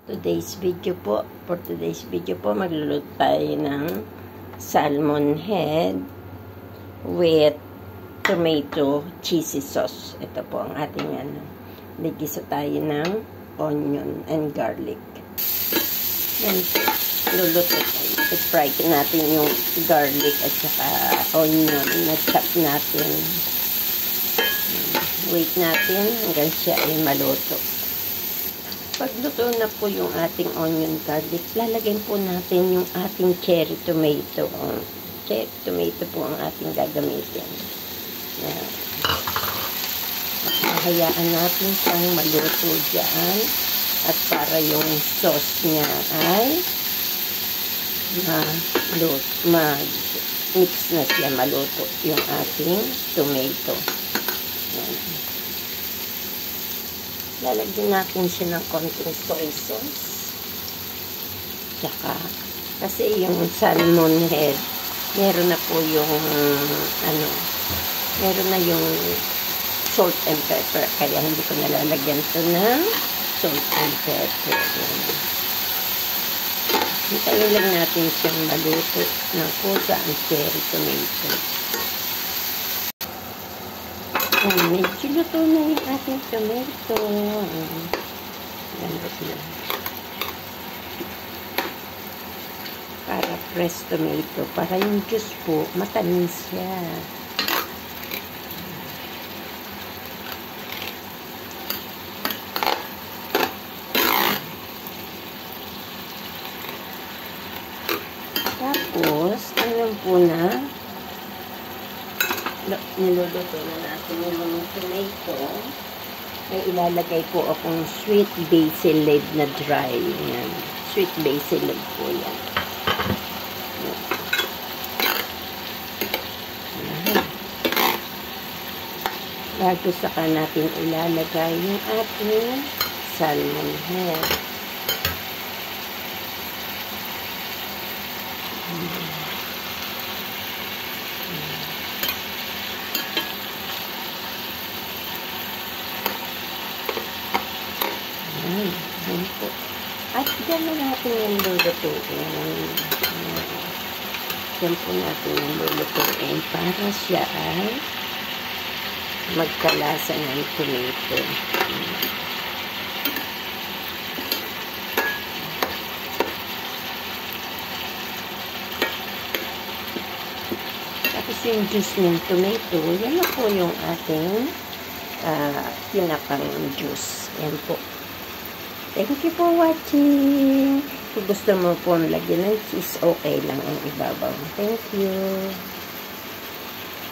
For today's video po, magluluto tayo ng salmon head with tomato cheesy sauce. Ito po ang ating ligisa tayo ng onion and garlic. Yan po, luluto tayo. I-fry natin yung garlic at saka onion. Na-chop natin. Wait natin hanggang siya ay maluto. Pagluto na po yung ating onion garlic, lalagyan po natin yung ating cherry tomato. Cherry tomato po ang ating gagamitin. Hayaan natin siyang maluto dyan. At para yung sauce niya ay mix na siya maluto yung ating tomato. Yan. Lalagyan natin siya ng konting soy sauce. Tsaka, kasi yung salmon head, meron na po yung, meron na yung salt and pepper. Kaya hindi ko nalalagyan ito ng salt and pepper. Hintayin lang natin siyang maluto ng pusa ang cherry tomato. Medyo luto na yung ating tomato. Ganda na. Para fresh tomato. Para yung juice po, matamis siya. Tapos, alam po na, niluluto na natin yung tomato. May ilalagay po akong sweet basil leaf na dry. Yan. Sweet basil leaf po yan. Bago saka natin ilalagay yung ating salmon head. At dyan na natin yung lulutuin. Dyan po natin yung lulutuin para siya ay magkalasa ng tomato. Tapos yung juice ng tomato, yan na po yung ating pinakang juice. Yan po. Thank you for watching. Kung gusto mo po lagyan ng cheese, okay lang ang ibabaw. Thank you.